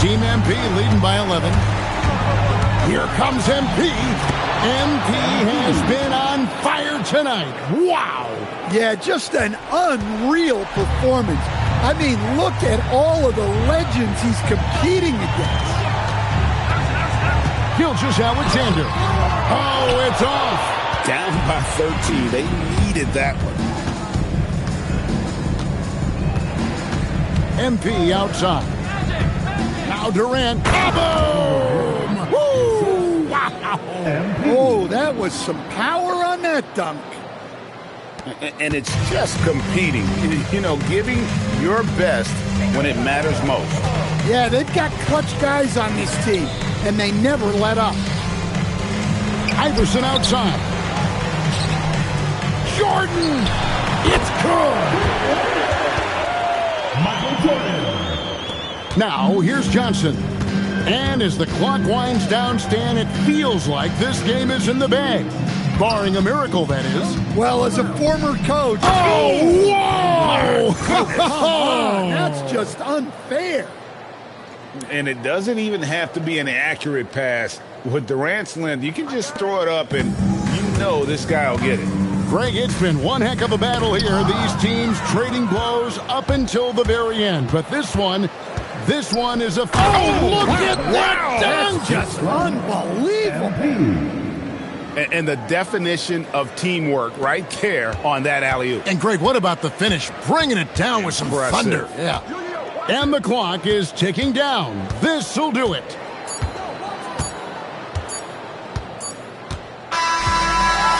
Team MP leading by 11. Here comes MP. MP has been on fire tonight. Wow. Yeah, just an unreal performance. I mean, look at all of the legends he's competing against. Gilgeous Alexander. Oh, it's off. Down by 13. They needed that one. MP outside. Now Durant. Kaboom! Woo! Wow! Oh, that was some power on that dunk. And it's just competing. You know, giving your best when it matters most. Yeah, they've got clutch guys on this team, and they never let up. Iverson outside. Jordan! It's good! Michael Jordan. Now, here's Johnson. And as the clock winds down, Stan, it feels like this game is in the bag. Barring a miracle, that is. Well, as a former coach... Oh, whoa! That's just unfair. And it doesn't even have to be an accurate pass. With Durant's length, you can just throw it up and you know this guy will get it. Greg, it's been one heck of a battle here. These teams trading blows up until the very end. But this one is a... Oh, look at that dunk! That's just unbelievable. And the definition of teamwork right there on that alley-oop. And Greg, what about the finish? Bringing it down with some thunder. Yeah. And the clock is ticking down. This'll do it.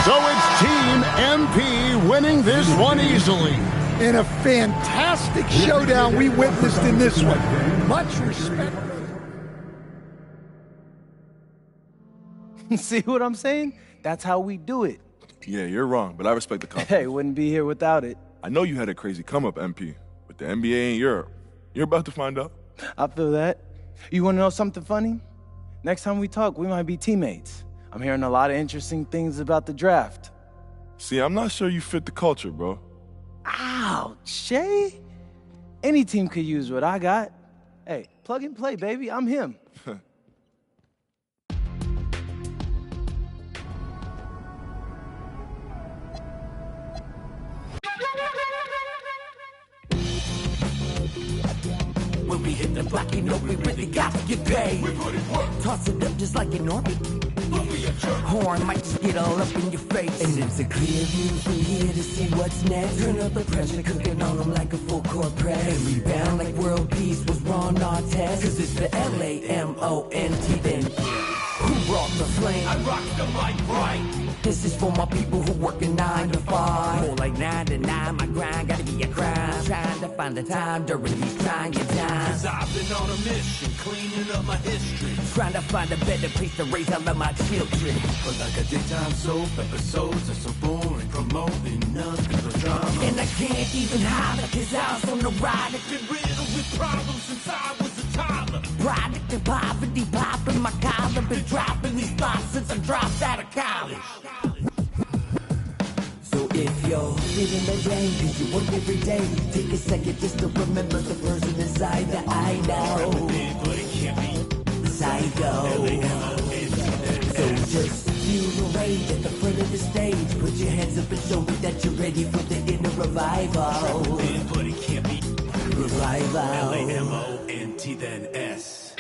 So it's Team MP winning this one easily. In a fantastic showdown we witnessed in this one. Much respect. See what I'm saying? That's how we do it. Yeah, you're wrong, but I respect the compliment. Hey, wouldn't be here without it. I know you had a crazy come-up, MP, with the NBA in Europe. You're about to find out. I feel that. You want to know something funny? Next time we talk, we might be teammates. I'm hearing a lot of interesting things about the draft. See, I'm not sure you fit the culture, bro. Ouch, Shay. Any team could use what I got. Hey, plug and play, baby. I'm him. When we hit the block, you know we really got to get paid. We put it work. Toss it up just like an orbit. Horn might just get all up in your face. And it's a clear view from here to see what's next. Turn up the pressure, cooking on them like a full court press. And rebound like world peace was Ron Artest. Cause it's the L-A-M-O-N-T then. Who brought the flame? I rock the mic right. This is for my people who working 9 to 5. More like 9 to 9, my grind gotta be a crime. Trying to find the time during these trying times. Cause I've been on a mission, cleaning up my history. Trying to find a better place to raise all of my children. But like a daytime soap, episodes are so boring. Promoting nothing but drama. And I can't even holler, cause I was on the ride. I've been riddled with problems since I was a toddler. Product of poverty, popping my collar. Been dropping these thoughts since I dropped out of college. So if you're living the day, cause you work every day, take a second just to remember the person inside that I know. Psycho. So just feel the rage at the front of the stage. Put your hands up and show me that you're ready for the inner revival. But it can't be revival. L-A-M-O-N-T then S.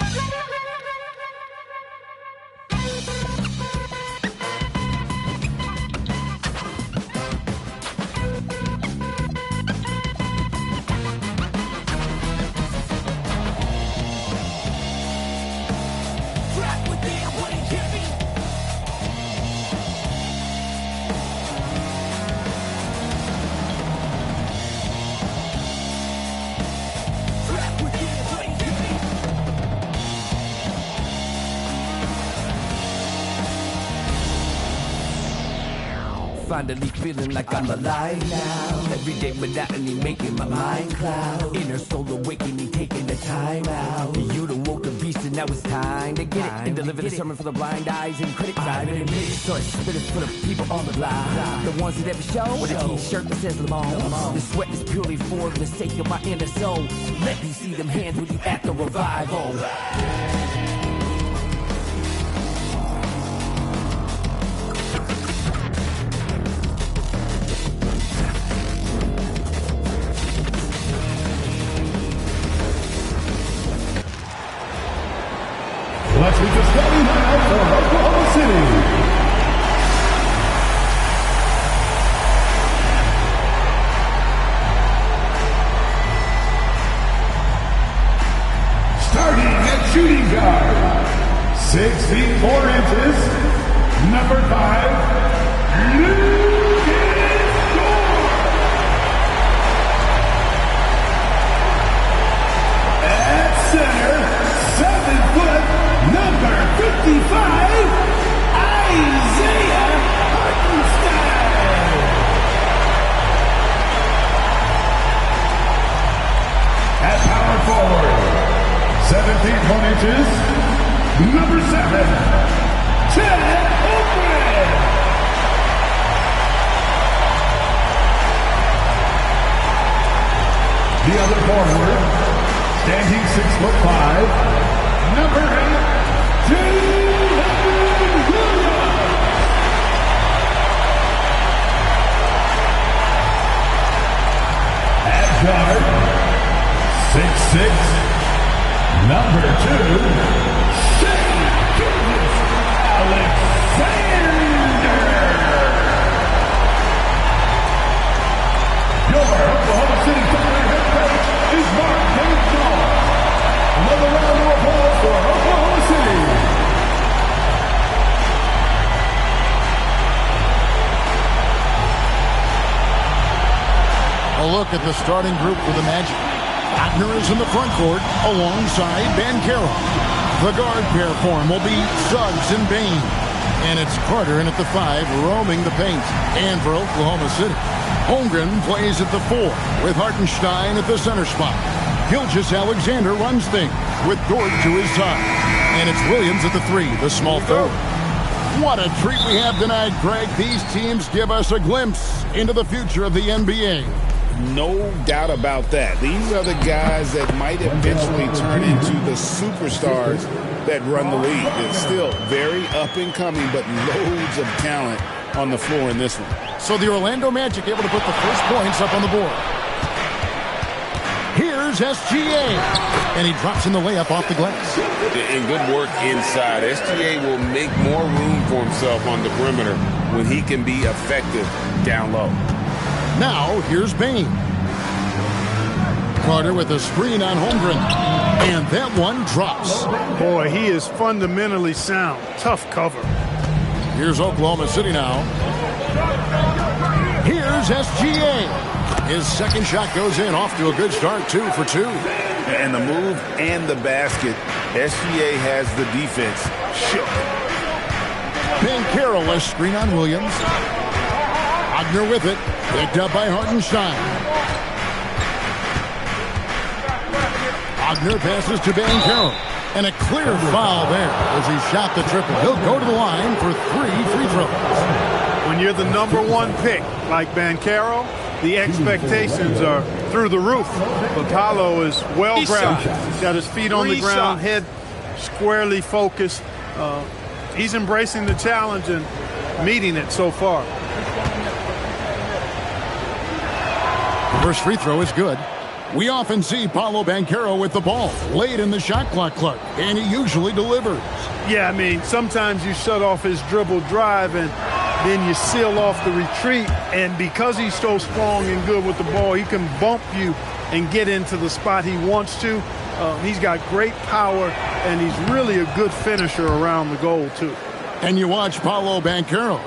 finally feeling like I'm alive now. Everyday monotony making my mind cloud. Inner soul awakening, taking the time out. You done woke the beast and now it's time to get it. And deliver the sermon for the blind eyes and critics. I'm in a mix, so it's spitters for the people on the line. The ones that never show with a t-shirt that says Lamont. The sweat is purely for the sake of my inner soul. Let me see them hands when you at the revival. Let's meet the starting lineup for Oklahoma City. Starting at shooting guard, 6 feet 4 inches, number 5, Lucas Gore. At center, 7 foot, number 55, Isaiah Hartenstein. At power forward, 7 feet 1 inches, number 7, Ted O'Brien. The other forward, standing 6'5", number 8, Julian Williams. At guard, 6'6", number 2, Shea Alexander. Your Oklahoma City Thunder head coach is Mark Daigneault. Another round of applause for Oklahoma City. A look at the starting group for the Magic. Wagner is in the front court alongside Banchero. The guard pair form will be Suggs and Bane. And it's Carter in at the 5, roaming the paint. And for Oklahoma City, Holmgren plays at the 4, with Hartenstein at the center spot. Gilgeous-Alexander runs things with Dort to his side. And it's Williams at the 3, the small forward. What a treat we have tonight, Greg. These teams give us a glimpse into the future of the NBA. No doubt about that. These are the guys that might eventually turn into the superstars that run the league. It's still very up and coming, but loads of talent on the floor in this one. So the Orlando Magic able to put the first points up on the board. Here's SGA, and he drops in the layup off the glass. And good work inside. SGA will make more room for himself on the perimeter when he can be effective down low. Now, here's Bane. Carter with a screen on Holmgren. And that one drops. Boy, he is fundamentally sound. Tough cover. Here's Oklahoma City now. Here's SGA. His second shot goes in, off to a good start, 2 for 2. And the move and the basket, SGA has the defense shook. Banchero, a screen on Williams. Wagner with it, picked up by Hartenstein. Wagner passes to Banchero, and a clear foul there as he shot the triple. He'll go to the line for 3 free throws. When you're the #1 pick like Banchero, the expectations are through the roof. But Paolo is well grounded. Got his feet on the ground, head squarely focused. He's embracing the challenge and meeting it so far. First free throw is good. We often see Paolo Banchero with the ball late in the shot clock, and he usually delivers. Yeah, I mean, sometimes you shut off his dribble drive and then you seal off the retreat. And because he's so strong and good with the ball, he can bump you and get into the spot he wants to. He's got great power, and he's really a good finisher around the goal, too. And you watch Paolo Banchero.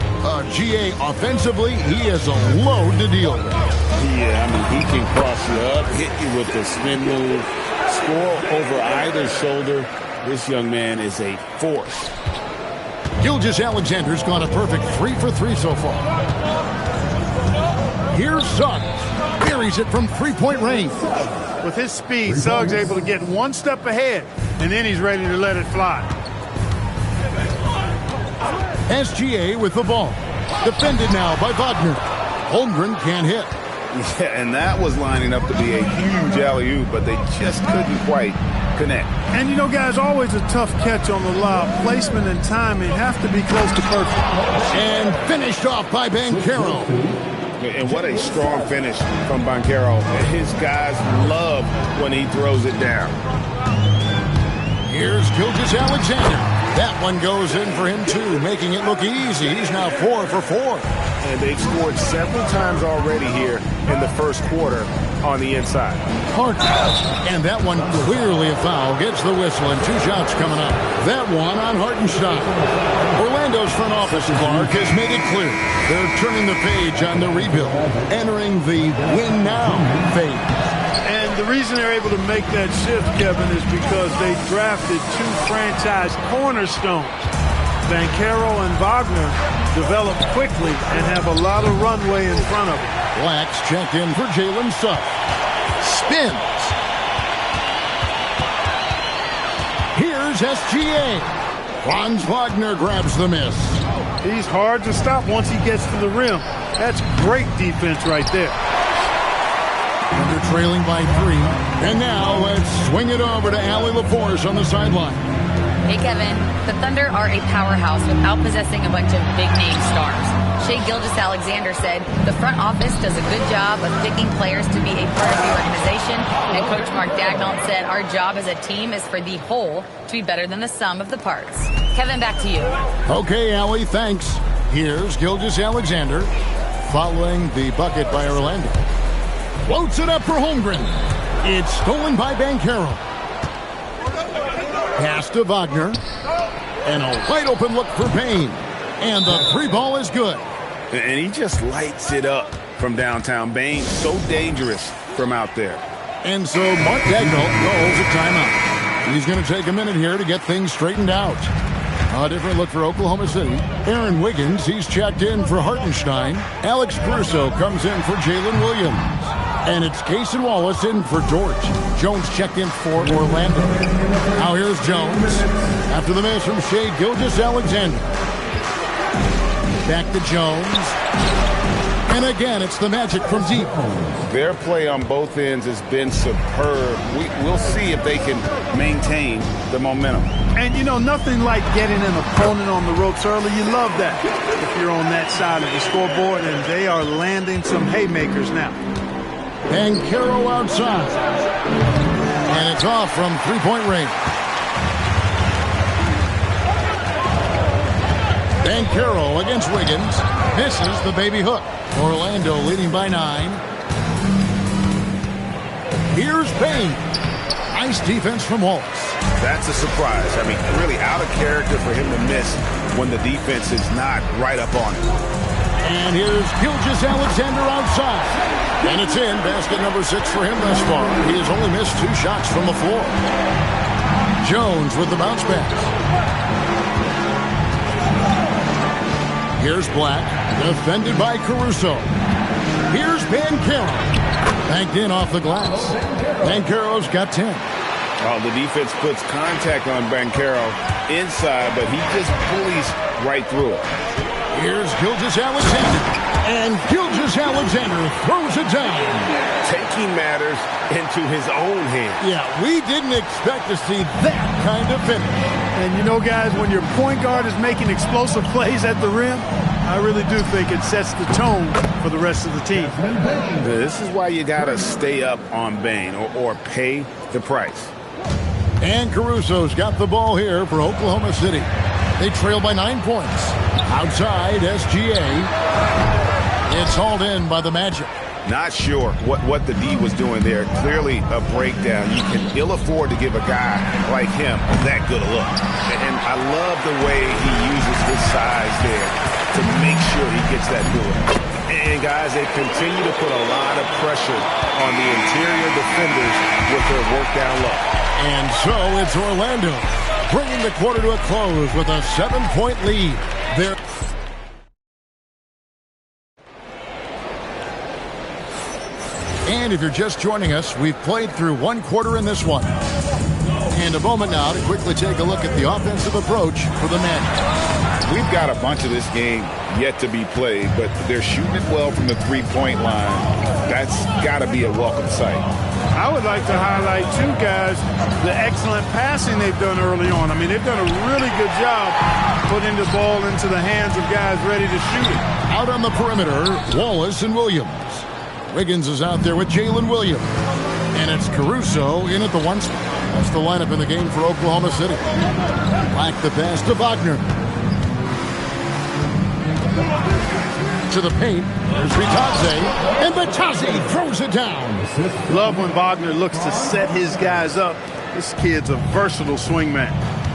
GA, offensively, he is a load to deal with. Yeah, I mean, he can cross you up, hit you with the spin move, score over either shoulder. This young man is a force. Gilgeous-Alexander's got a perfect 3 for 3 so far. Here's Suggs. Buries it from three-point range. With his speed, Suggs able to get one step ahead, and then he's ready to let it fly. SGA with the ball. Defended now by Wagner. Holmgren can't hit. Yeah, and that was lining up to be a huge alley-oop, but they just couldn't quite connect. And, you know, guys, always a tough catch on the lob. Placement and timing have to be close to perfect. And finished off by Banchero. And what a strong finish from Banchero. His guys love when he throws it down. Here's Gilgeous-Alexander. That one goes in for him, too, making it look easy. He's now 4 for 4. And they've scored several times already here in the first quarter on the inside. Harden. And that one clearly a foul. Gets the whistle, and 2 shots coming up. That one on Hartenstein. Orlando's front office, Clark, has made it clear. They're turning the page on the rebuild, entering the win-now phase. And the reason they're able to make that shift, Kevin, is because they drafted 2 franchise cornerstones. Banchero and Wagner develop quickly and have a lot of runway in front of them. Black's checked in for Jalen Suggs. Spins. Here's SGA. Franz Wagner grabs the miss. He's hard to stop once he gets to the rim. That's great defense right there. Thunder trailing by 3. And now let's swing it over to Allie LaForce on the sideline. Hey, Kevin. The Thunder are a powerhouse without possessing a bunch of big-name stars. Shai Gilgeous-Alexander said, the front office does a good job of picking players to be a part of the organization. And Coach Mark Daigneault said, our job as a team is for the whole to be better than the sum of the parts. Kevin, back to you. Okay, Allie, thanks. Here's Gilgeous-Alexander following the bucket by Orlando. Floats it up for Holmgren. It's stolen by Banchero. Pass to Wagner. And a wide open look for Payne. And the 3 ball is good. And he just lights it up from downtown. Bane, so dangerous from out there. And so Mark Daigneault calls a timeout. He's going to take a minute here to get things straightened out. A different look for Oklahoma City. Aaron Wiggins, he's checked in for Hartenstein. Alex Caruso comes in for Jalen Williams. And it's Cason Wallace in for George. Jones checked in for Orlando. Now here's Jones. After the miss from Shai Gilgeous-Alexander. Back to Jones. And again, it's the Magic from deep. Their play on both ends has been superb. We'll see if they can maintain the momentum. And, you know, nothing like getting an opponent on the ropes early. You love that if you're on that side of the scoreboard, and they are landing some haymakers now. Banchero outside. And it's off from three-point range. Banchero against Wiggins. Misses the baby hook. Orlando leading by 9. Here's Payne. Nice defense from Wallace. That's a surprise. I mean, really out of character for him to miss when the defense is not right up on him. And here's Gilgeous-Alexander outside. And it's in. Basket number 6 for him thus far. He has only missed 2 shots from the floor. Jones with the bounce pass. Here's Black, defended by Caruso. Here's Banchero. Banked in off the glass. Banchero's got 10. Oh, the defense puts contact on Banchero inside, but he just bullies right through it. Here's Gilgeous-Alexander. And Gilgeous-Alexander throws it down. Taking matters into his own hands. Yeah, we didn't expect to see that kind of finish. And you know, guys, when your point guard is making explosive plays at the rim, I really do think it sets the tone for the rest of the team. This is why you got to stay up on Bane or pay the price. And Caruso's got the ball here for Oklahoma City. They trail by 9 points. Outside, SGA. It's hauled in by the Magic. Not sure what the D was doing there. Clearly a breakdown. You can ill afford to give a guy like him that good a look. And I love the way he uses his size there to make sure he gets that board. And guys, they continue to put a lot of pressure on the interior defenders with their work down low. And so it's Orlando bringing the quarter to a close with a 7-point lead. And if you're just joining us, we've played through one quarter in this one. And a moment now to quickly take a look at the offensive approach for the Magic. We've got a bunch of this game yet to be played, but they're shooting it well from the three-point line. That's got to be a welcome sight. I would like to highlight, too, guys, the excellent passing they've done early on. I mean, they've done a really good job putting the ball into the hands of guys ready to shoot it. Out on the perimeter, Wallace and Williams. Wiggins is out there with Jalen Williams. And it's Caruso in at the one spot. That's the lineup in the game for Oklahoma City. Black the pass to Wagner. To the paint. There's Bitadze. And Bitadze throws it down. Love when Wagner looks to set his guys up. This kid's a versatile swingman.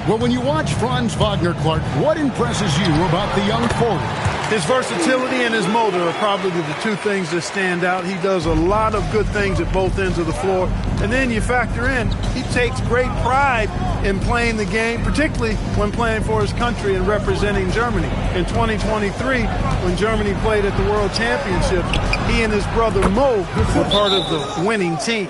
Well, when you watch Franz Wagner, Clark, what impresses you about the young forward? His versatility and his motor are probably the two things that stand out. He does a lot of good things at both ends of the floor. And then you factor in, he takes great pride in playing the game, particularly when playing for his country and representing Germany. In 2023, when Germany played at the World Championship, he and his brother Mo were part of the winning team.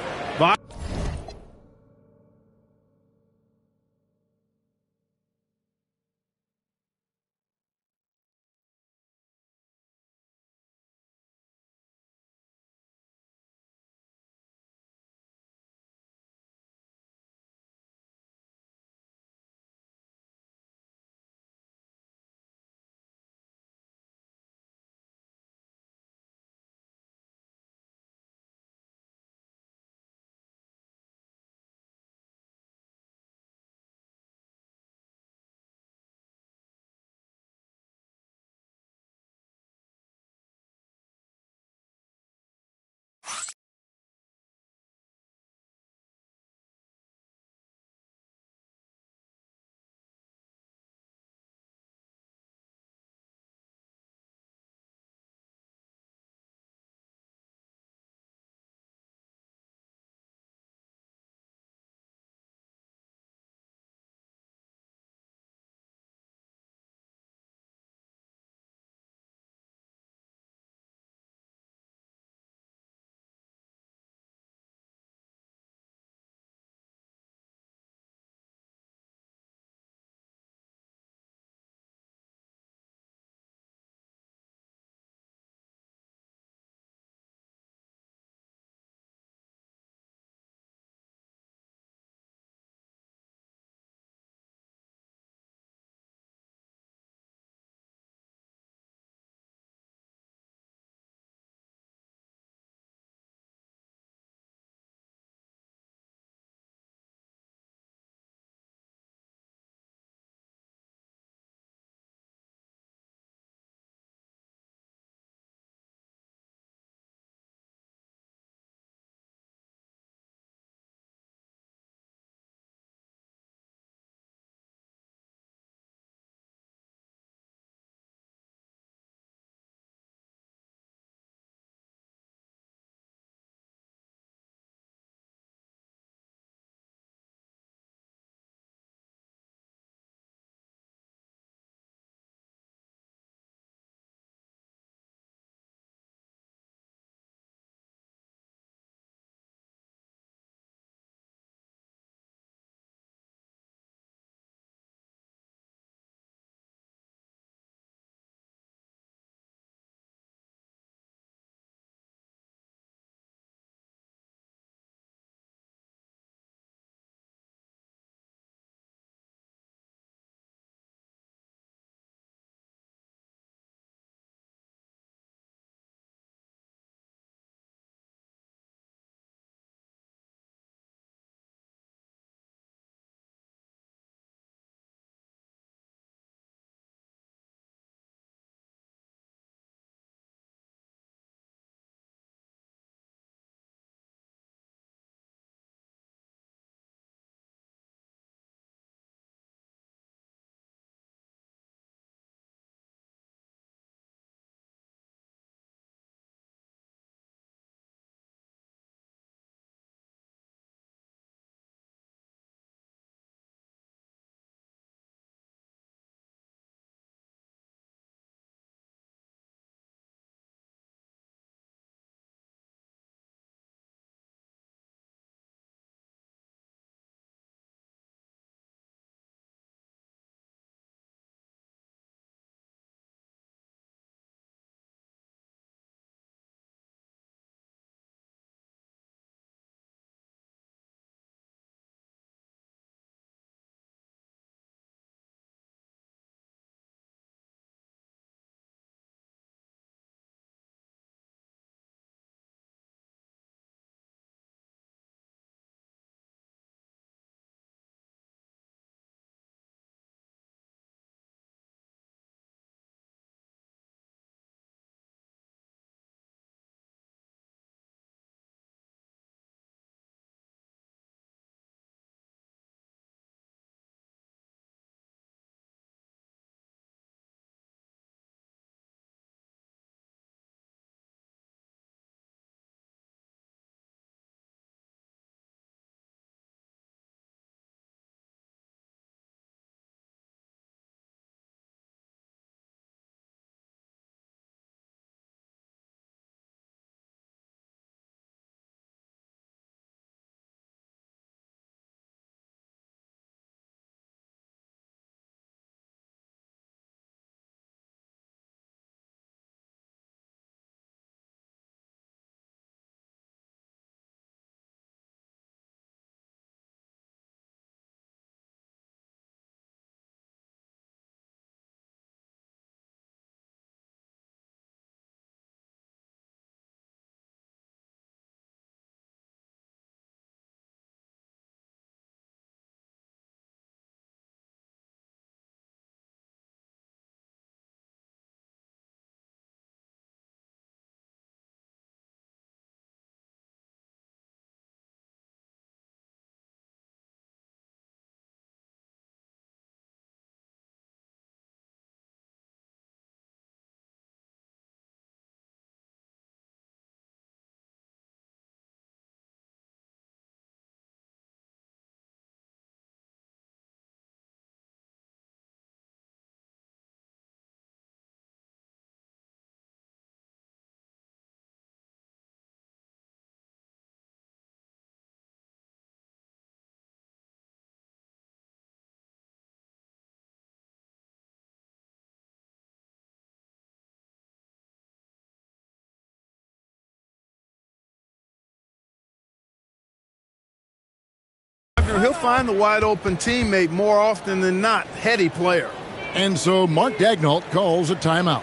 Wagner, he'll find the wide-open teammate more often than not. Heady player. And so Mark Daigneault calls a timeout.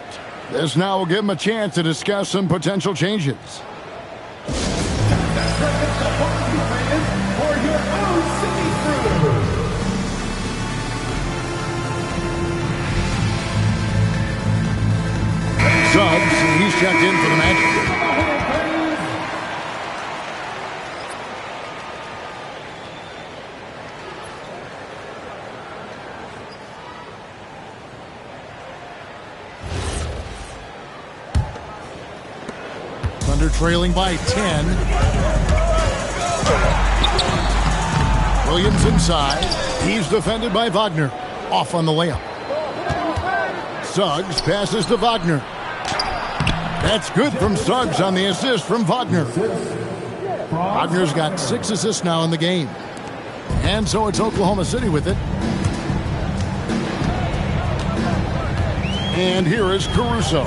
This now will give him a chance to discuss some potential changes. Suggs, he's checked in for the Magic. Thunder trailing by 10. Williams inside. He's defended by Wagner. Off on the layup. Suggs passes to Wagner. That's good from Suggs on the assist from Wagner. Wagner's got 6 assists now in the game. And so it's Oklahoma City with it. And here is Caruso.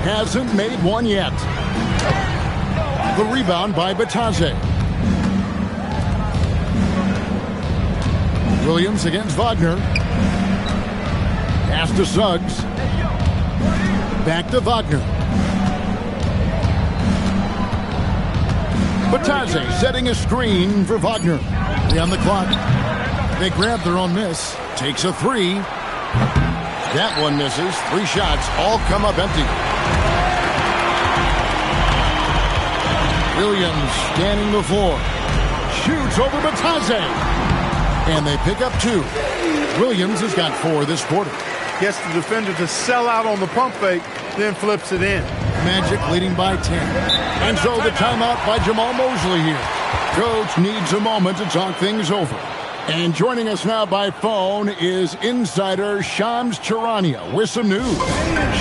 Hasn't made one yet. The rebound by Batadze. Williams against Wagner. Pass to Suggs. Back to Wagner. Batadze setting a screen for Wagner. 3 on the clock. They grab their own miss. Takes a 3. That one misses. 3 shots all come up empty. Williams standing the floor. Shoots over Batadze. And they pick up 2. Williams has got 4 this quarter. Gets the defender to sell out on the pump fake, then flips it in. Magic leading by 10. And so the timeout by Jamal Mosley here. Coach needs a moment to talk things over. And joining us now by phone is insider Shams Charania with some news.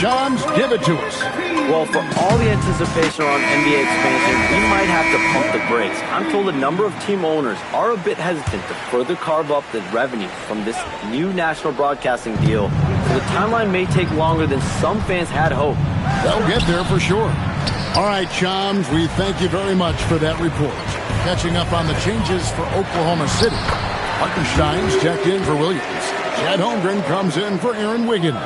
Shams, give it to us. Well, for all the anticipation around NBA expansion, we might have to pump the brakes. I'm told a number of team owners are a bit hesitant to further carve up the revenue from this new national broadcasting deal. So the timeline may take longer than some fans had hoped. They'll get there for sure. All right, Shams, we thank you very much for that report. Catching up on the changes for Oklahoma City. Hartenstein's checked in for Williams. Chad Holmgren comes in for Aaron Wiggins.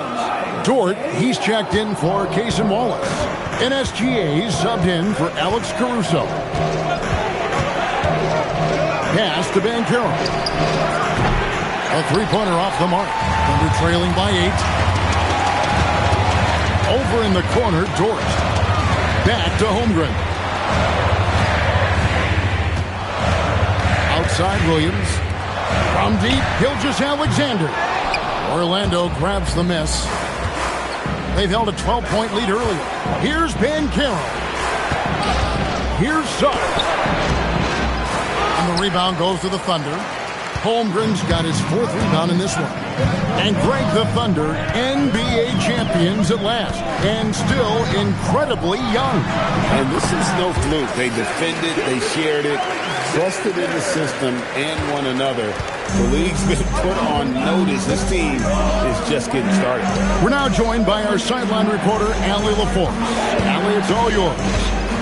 Dort, he's checked in for Cason Wallace. NSGA's subbed in for Alex Caruso. Pass to Banchero. A 3-pointer off the mark. Thunder trailing by 8. Over in the corner, Dort. Back to Holmgren. Outside Williams. From deep, Gilgeous-Alexander. Orlando grabs the miss. They've held a 12-point lead earlier. Here's Banchero. Here's Suggs. And the rebound goes to the Thunder. Holmgren's got his 4th rebound in this one. And Greg, the Thunder, NBA champions at last. And still incredibly young. And this is no fluke. They defended, they shared it, trusted in the system and one another. The league's been put on notice. This team is just getting started. We're now joined by our sideline reporter, Allie LaForce. Allie, it's all yours.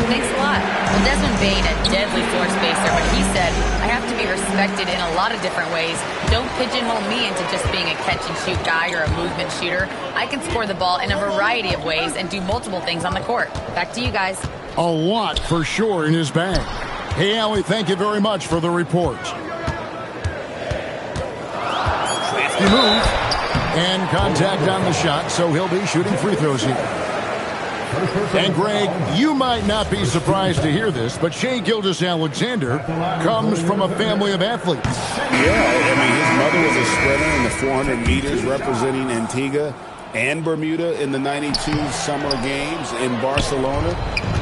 Thanks a lot. Well, Desmond Bane, a deadly floor spacer, but he said, I have to be respected in a lot of different ways. Don't pigeonhole me into just being a catch-and-shoot guy or a movement shooter. I can score the ball in a variety of ways and do multiple things on the court. Back to you guys. A lot for sure in his bag. Hey, Allie, thank you very much for the report. Safety move. And contact on the shot, so he'll be shooting free throws here. And Greg, you might not be surprised to hear this, but Shai Gilgeous-Alexander comes from a family of athletes. Yeah, I mean, his mother was a sprinter in the 400 meters representing Antigua and Bermuda in the 92 Summer Games in Barcelona.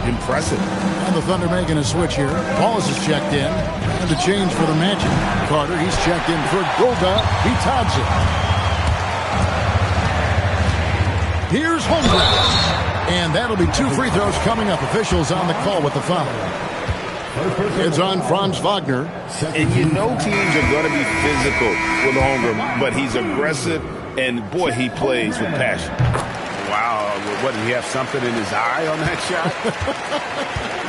Impressive. And the Thunder making a switch here. Wallace is checked in. And the change for the Magic. Carter, he's checked in for Goga Bitadze. Here's Holmgren. And that'll be 2 free throws coming up. Officials on the call with the foul. It's on Franz Wagner. And you know teams are going to be physical with Holmgren, but he's aggressive, and boy, he plays with passion. Wow, what, did he have something in his eye on that shot?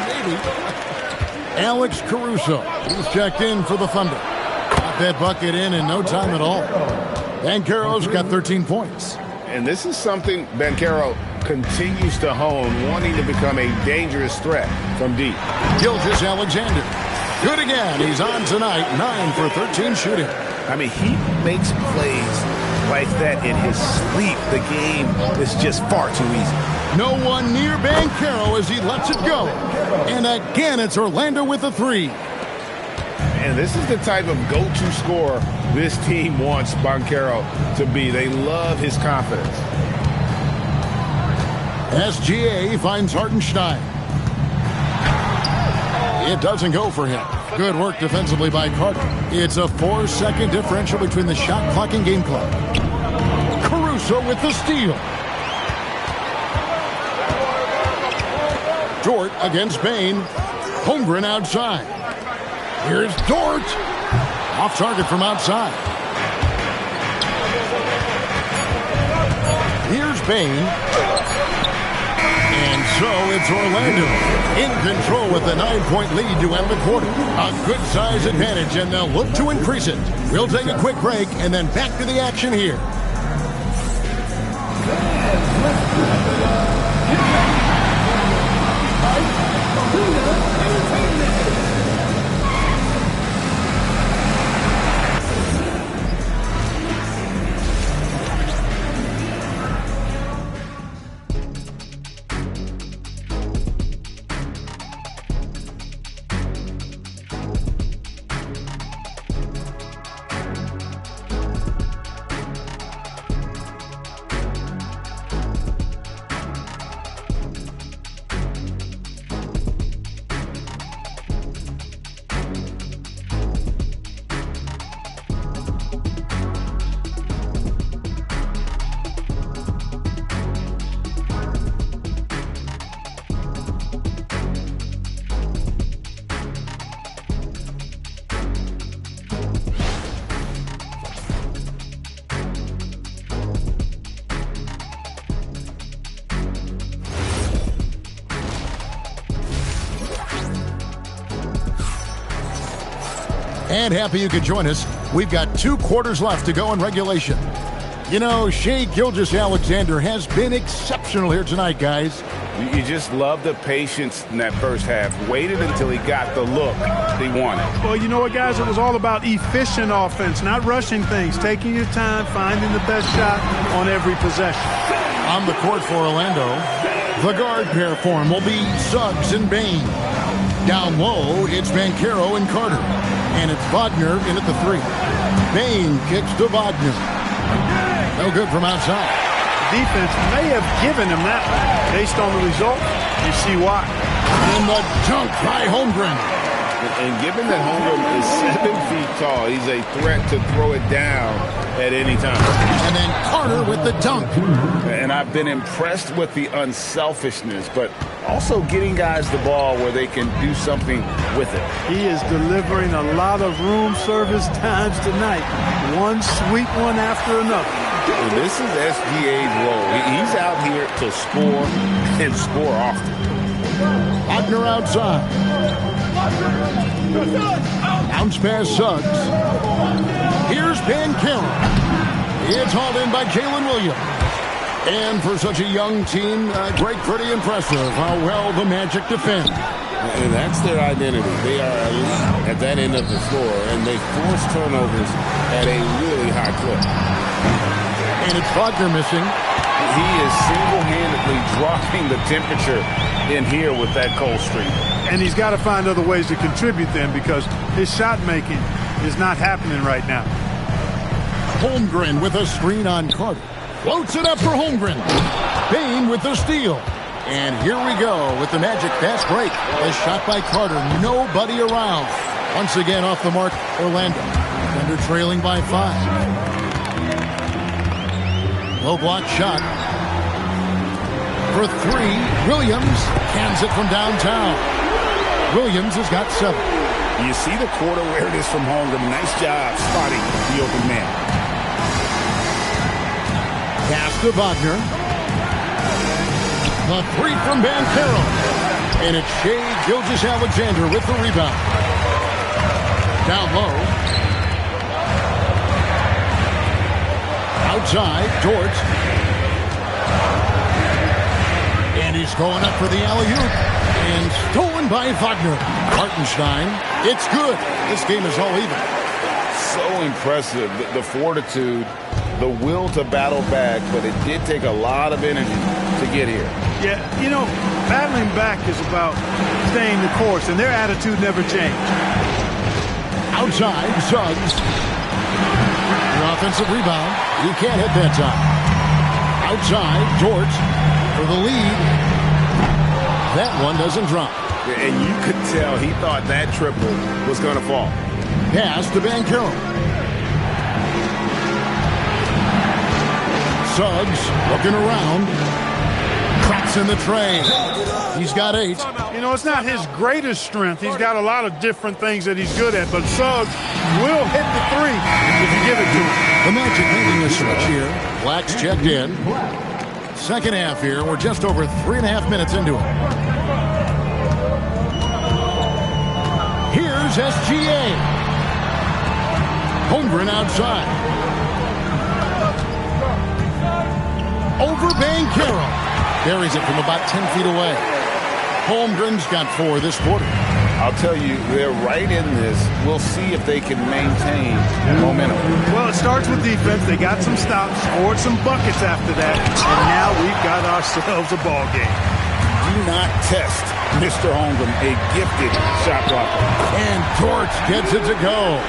Maybe. Alex Caruso, he's checked in for the Thunder. Put that bucket in no time at all. Banchero's got 13 points. And this is something Banchero continues to hone, wanting to become a dangerous threat from deep. Gilgeous-Alexander. Good again. He's on tonight. 9 for 13 shooting. I mean, he makes plays like that in his sleep. The game is just far too easy. No one near Banchero as he lets it go. And again, it's Orlando with a 3. And this is the type of go-to scorer this team wants Banchero to be. They love his confidence. SGA finds Hartenstein. It doesn't go for him. Good work defensively by Carter. It's a 4-second differential between the shot clock and game clock. Caruso with the steal. Dort against Bane. Holmgren outside. Here's Dort. Off target from outside. Here's Bane. And so it's Orlando in control with a 9-point lead to end the quarter. A good size advantage, and they'll look to increase it. We'll take a quick break and then back to the action here. And happy you could join us. We've got 2 quarters left to go in regulation. You know, Shai Gilgeous-Alexander has been exceptional here tonight, guys. You just love the patience in that first half. Waited until he got the look he wanted. Well, you know what, guys? It was all about efficient offense, not rushing things, taking your time, finding the best shot on every possession. On the court for Orlando, the guard pair form will be Suggs and Bane. Down low, it's Banchero and Carter. And it's Wagner in at the 3. Bane kicks to Wagner. No good from outside. Defense may have given him that one. Based on the result, you see why. And the dunk by Holmgren. And given that Holmgren is 7 feet tall, he's a threat to throw it down at any time. And then Carter with the dunk. And I've been impressed with the unselfishness, but also getting guys the ball where they can do something with it. He is delivering a lot of room service times tonight. One sweet one after another. And this is SGA's role. He's out here to score and score often. Wagner outside. Bounce pass Suggs. Here's Banchero. It's hauled in by Jalen Williams. And for such a young team, pretty impressive how well the Magic defend. And that's their identity. They are elite at that end of the floor, and they force turnovers at a really high clip. And it's Wagner missing. He is single-handedly dropping the temperature in here with that cold streak. And he's got to find other ways to contribute then, because his shot making is not happening right now. Holmgren with a screen on Carter. Floats it up for Holmgren. Bane with the steal. And here we go with the Magic fast break. A shot by Carter. Nobody around. Once again off the mark, Orlando. Thunder trailing by 5. Low block shot. For 3, Williams cans it from downtown. Williams has got 7. You see the court awareness from Holmgren. Nice job spotting the open man. Pass to Wagner. The 3 from Banchero. And it's Shai Gilgeous-Alexander with the rebound. Down low. Outside, George. And he's going up for the alley-oop. And stolen by Wagner. Hartenstein. It's good. This game is all even. So impressive, the fortitude, the will to battle back, but it did take a lot of energy to get here. Yeah, you know, battling back is about staying the course, and their attitude never changed. Outside, Suggs. The offensive rebound. He can't hit that time. Outside, George for the lead. That one doesn't drop. And you could tell he thought that triple was going to fall. Pass to Banchero. Suggs looking around. Cracks in the tray. He's got 8. You know, it's not his greatest strength. He's got a lot of different things that he's good at, but Suggs will hit the 3 if you give it to him. The Magic making a switch here. Black's checked in. Second half here. We're just over 3.5 minutes into it. Here's SGA. Holmgren outside. Over Banchero. Buries it from about 10 feet away. Holmgren's got 4 this quarter. I'll tell you, they're right in this. We'll see if they can maintain momentum. Well, it starts with defense. They got some stops, scored some buckets after that, and now we've got ourselves a ball game. Do not test Mr. Holmgren, a gifted shot blocker. And George gets it to go.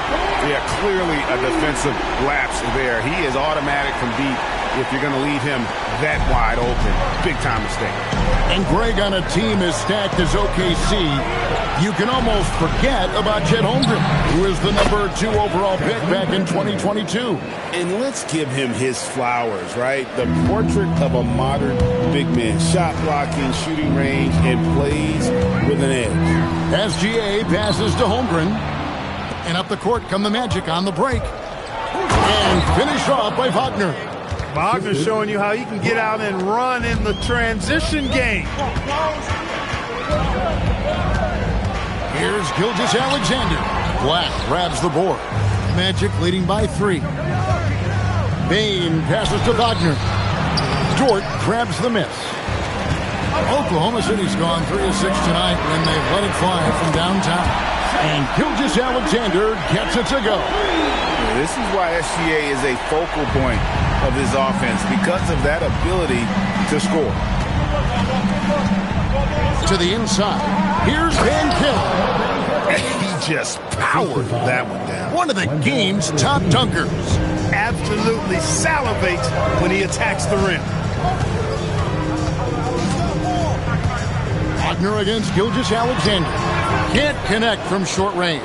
Yeah, clearly a defensive lapse there. He is automatic from deep if you're going to leave him that wide open. Big-time mistake. And Greg, on a team as stacked as OKC, you can almost forget about Chet Holmgren, who is the number 2 overall pick back in 2022. And let's give him his flowers, right? The portrait of a modern big man. Shot blocking, shooting range, and plays with an edge. SGA passes to Holmgren. And up the court come the Magic on the break. And finish off by Wagner. Wagner's showing you how he can get out and run in the transition game. Here's Gilgeous-Alexander. Black grabs the board. Magic leading by 3. Bane passes to Wagner. Dort grabs the miss. Oklahoma City's gone 3 of 6 tonight when they've let it fly from downtown. And Gilgeous-Alexander gets it to go. This is why SGA is a focal point of this offense, because of that ability to score. To the inside. Here's Banchero. He just powered that one down. One of the game's top dunkers. Absolutely salivates when he attacks the rim. Wagner against Gilgeous-Alexander. Can't connect from short range.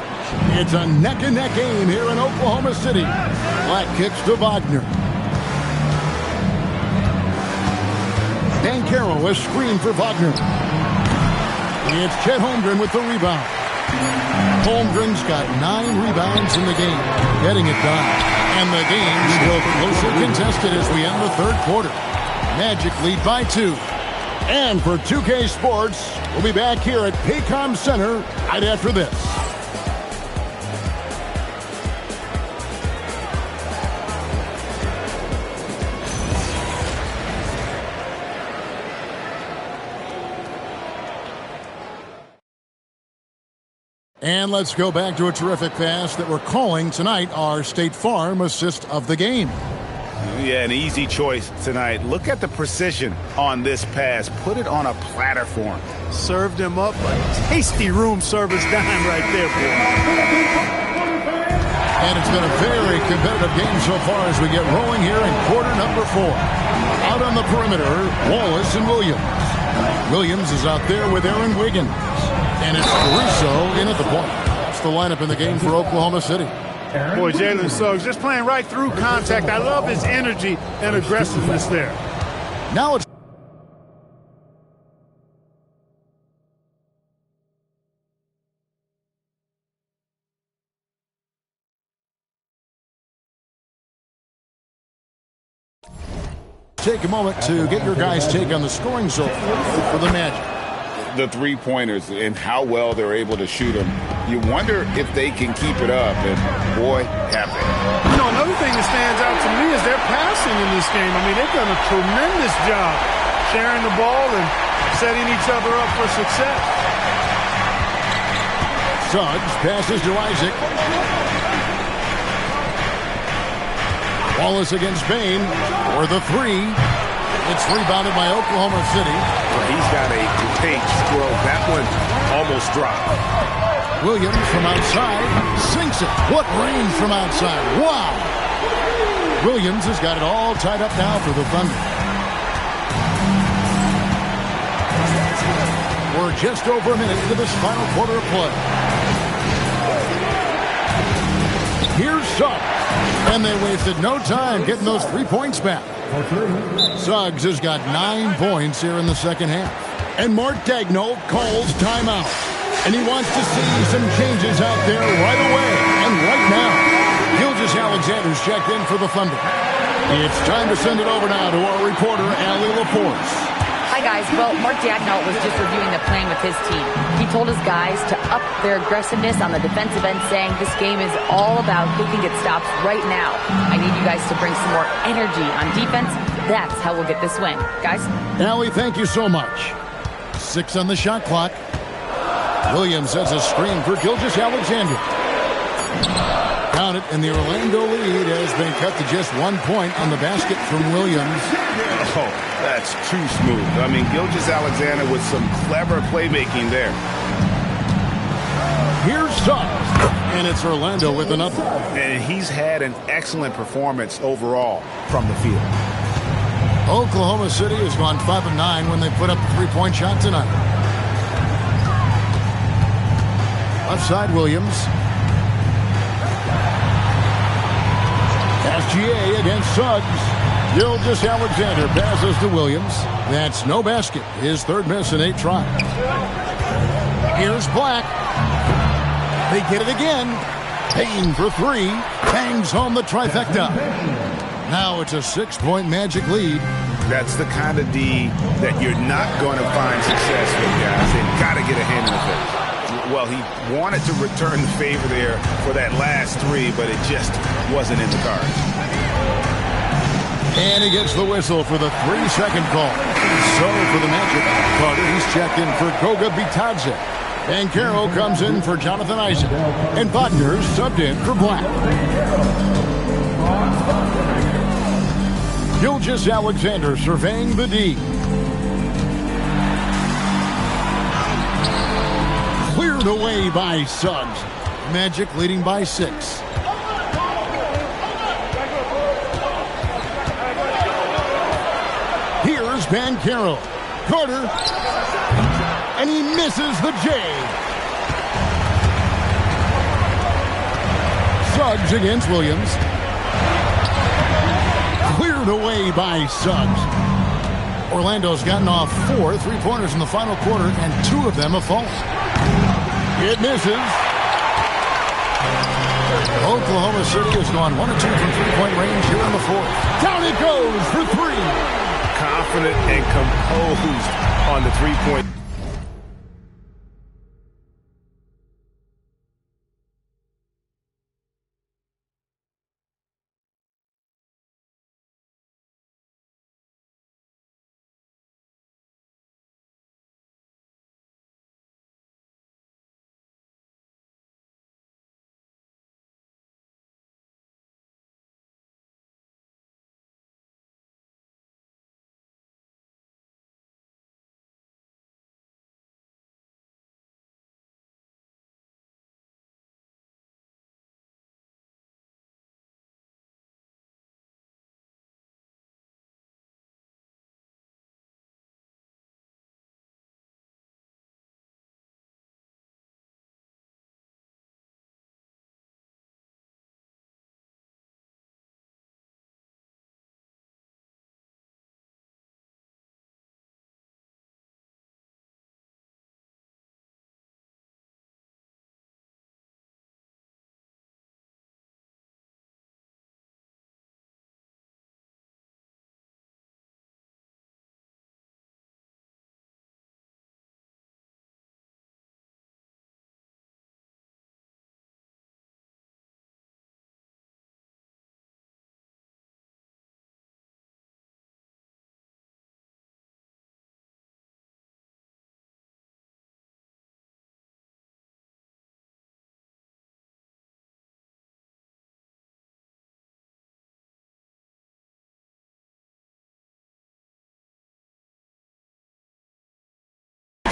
It's a neck-and-neck game here in Oklahoma City. Black kicks to Wagner. Banchero is screened for Wagner. It's Chet Holmgren with the rebound. Holmgren's got 9 rebounds in the game, getting it done. And the game's still closely contested as we end the third quarter. Magic lead by 2. And for 2K Sports, we'll be back here at Paycom Center right after this. And let's go back to a terrific pass that we're calling tonight our State Farm assist of the game. Yeah, an easy choice tonight. Look at the precision on this pass. Put it on a platter for him. Served him up a tasty room service dime right there, boy. And it's been a very competitive game so far as we get rolling here in quarter number 4. Out on the perimeter, Wallace and Williams. Williams is out there with Aaron Wiggins. And it's Caruso in at the point. That's the lineup in the game for Oklahoma City. Boy, Jalen Suggs just playing right through contact. I love his energy and aggressiveness there. Now it's take a moment to get your guys' take on the scoring so far for the Magic. The three-pointers and how well they're able to shoot them. You wonder if they can keep it up, and boy, have they. You know, another thing that stands out to me is their passing in this game. I mean, they've done a tremendous job sharing the ball and setting each other up for success. Suggs passes to Isaac. Wallace against Bain for the three. It's rebounded by Oklahoma City. Well, he's got a great stroke. That one almost dropped. Williams from outside sinks it. What range from outside. Wow. Williams has got it all tied up now for the Thunder. We're just over a minute into this final quarter of play. Here's Suggs. And they wasted no time getting those 3 points back. Suggs has got 9 points here in the second half. And Mark Daigneault calls timeout. And he wants to see some changes out there right away. And right now, Gilgeous-Alexander's checked in for the Thunder. It's time to send it over now to our reporter, Allie Laporte. Hi, guys. Well, Mark Daigneault was just reviewing the plan with his team. He told his guys to up their aggressiveness on the defensive end, saying this game is all about who can get stops right now. I need you guys to bring some more energy on defense. That's how we'll get this win. Guys? Allie, thank you so much. 6 on the shot clock. Williams has a screen for Gilgeous-Alexander. Count it, and the Orlando lead has been cut to just 1 point on the basket from Williams. Oh, that's too smooth. I mean, Gilgeous-Alexander with some clever playmaking there. Here's Suggs, and it's Orlando with another. And he's had an excellent performance overall from the field. Oklahoma City has gone 5 of 9 when they put up a 3-point shot tonight. Left side, Williams. SGA against Suggs. Gilgeous-Alexander passes to Williams. That's no basket. His third miss in 8 tries. Here's Black. They get it again. Payne for 3. Bangs home the trifecta. Now it's a 6-point Magic lead. That's the kind of D that you're not going to find success with, guys. They've got to get a hand in the face. Well, he wanted to return the favor there for that last 3, but it just wasn't in the cards. And he gets the whistle for the 3-second call. So for the Magic, Carter, he's checked in for Goga Bitadze. Banchero comes in for Jonathan Isaac. And Wagner's subbed in for Black. Gilgeous-Alexander surveying the D. Cleared away by Suggs. Magic leading by 6. Here's Banchero. Carter. And he misses the J. Suggs against Williams. Cleared away by Suggs. Orlando's gotten off 4 3-pointers in the final quarter, and 2 of them have fallen. It misses. Oklahoma City has gone 1 of 2 from 3-point range here in the 4th. Down it goes for 3. Confident and composed on the 3-point.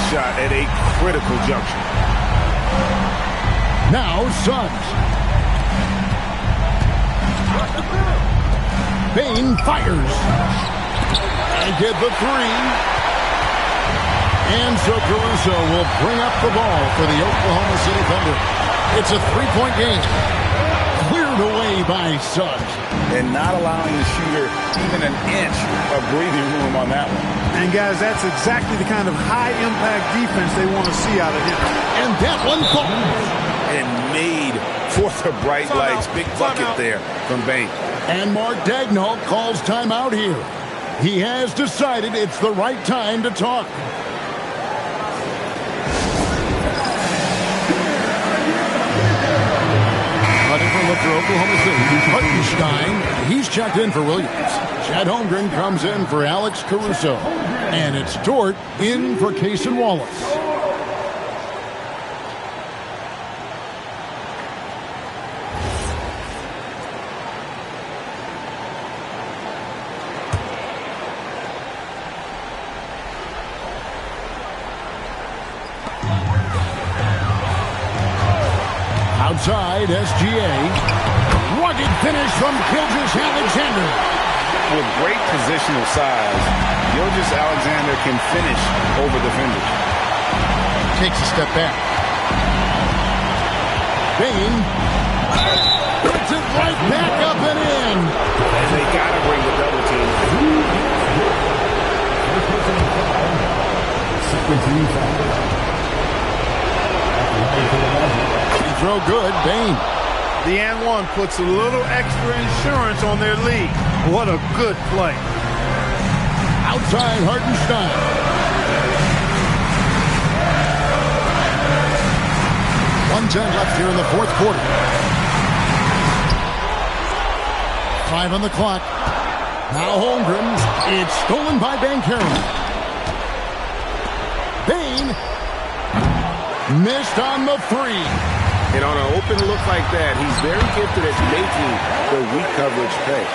shot at a critical juncture. Now Suggs. Bane fires. And get the three. And so Caruso will bring up the ball for the Oklahoma City Thunder. It's a three-point game. Cleared away by Suggs. And not allowing the shooter even an inch of breathing room on that one. And, guys, that's exactly the kind of high-impact defense they want to see out of him. And that one falls. And made for the bright lights. Big bucket there from Bane. And Mark Daigneault calls timeout here. He has decided it's the right time to talk. For Oklahoma City, Hartenstein, he's checked in for Williams. Chet Holmgren comes in for Alex Caruso. And it's Dort in for Cason Wallace. Outside, SGA. Rugged finish from Gilgeous-Alexander. With great positional size, Gilgeous-Alexander can finish over defenders. Takes a step back. Bane. Puts it right back up and in. And they got to bring the double team. Throw good, Bane. The and one puts a little extra insurance on their lead. What a good play. Outside Hartenstein. 1:10 left here in the fourth quarter. 5 on the clock. Now Holmgren. It's stolen by Banchero. Bane. Missed on the three. And on an open look like that, he's very gifted at making the weak coverage pay.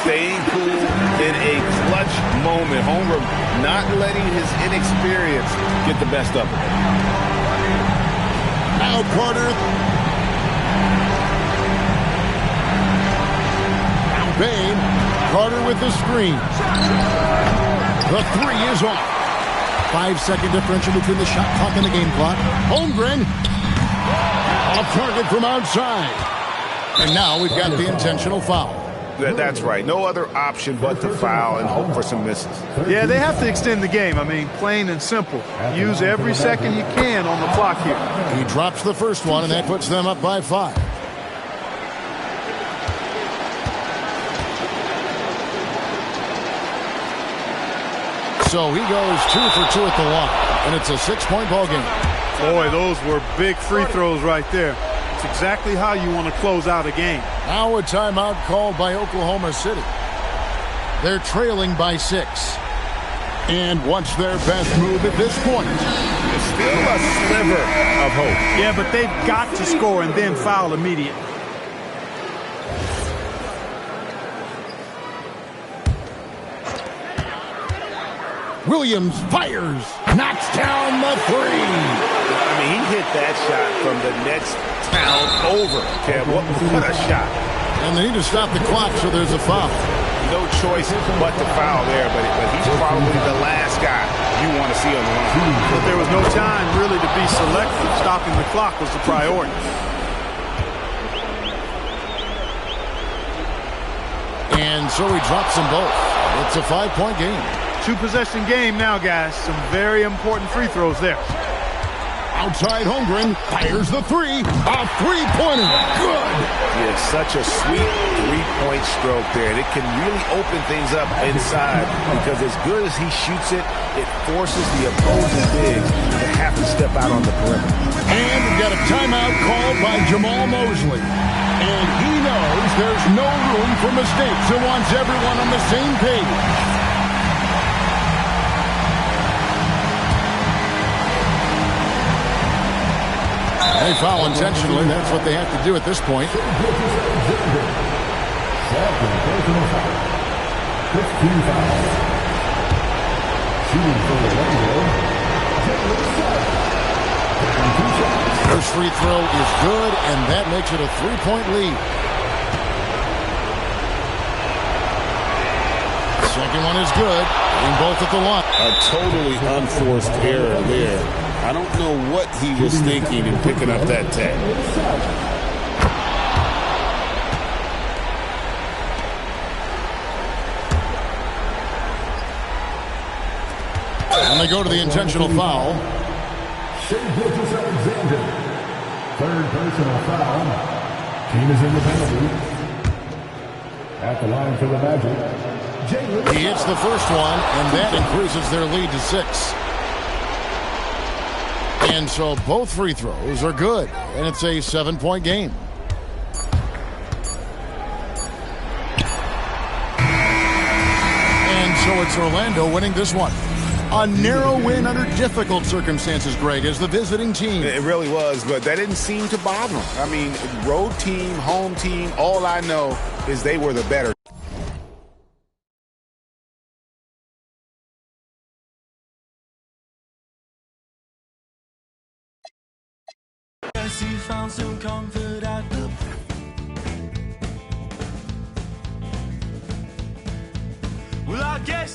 Staying cool in a clutch moment. Holmgren not letting his inexperience get the best of him. Now Carter. Now Bane. Carter with the screen. The three is off. 5-second differential between the shot clock and the game clock. Holmgren. Off target from outside. And now we've got the intentional foul. That's right. No other option but to foul and hope for some misses. Yeah, they have to extend the game. I mean, plain and simple. Use every second you can on the clock here. He drops the first one, and that puts them up by 5. So he goes 2 for 2 at the line, and it's a 6-point ball game. Boy, those were big free throws right there. It's exactly how you want to close out a game. Now a timeout called by Oklahoma City. They're trailing by 6. And what's their best move at this point? Still a sliver of hope. Yeah, but they've got to score and then foul immediately. Williams fires, knocks down the three. I mean, he hit that shot from the next town over. Kev, what a shot. And they need to stop the clock, so there's a foul. No choice but to foul there, but he's probably the last guy you want to see on the line. But there was no time really to be selective. Stopping the clock was the priority. And so he drops them both. It's a 5-point game. 2-possession game now, guys. Some very important free throws there. Outside Holmgren fires the three. A three-pointer. Good. He has such a sweet three-point stroke there. And it can really open things up inside because as good as he shoots it, it forces the opposing bigs to have to step out on the perimeter. And we've got a timeout called by Jamal Mosley. And he knows there's no room for mistakes and wants everyone on the same page. They foul intentionally. That's what they have to do at this point. First free throw is good, and that makes it a 3-point lead. Second one is good. Getting both at the line. A totally unforced error there. I don't know what he was thinking in picking up that tag. And they go to the intentional foul. Shai Gilgeous-Alexander. Third personal foul. Team is in the penalty. At the line for the Magic. He hits the first one, and that increases their lead to 6. And so both free throws are good, and it's a 7-point game. And so it's Orlando winning this one. A narrow win under difficult circumstances, Greg, as the visiting team. It really was, but that didn't seem to bother them. I mean, road team, home team, all I know is they were the better. You found some comfort at the well, I guess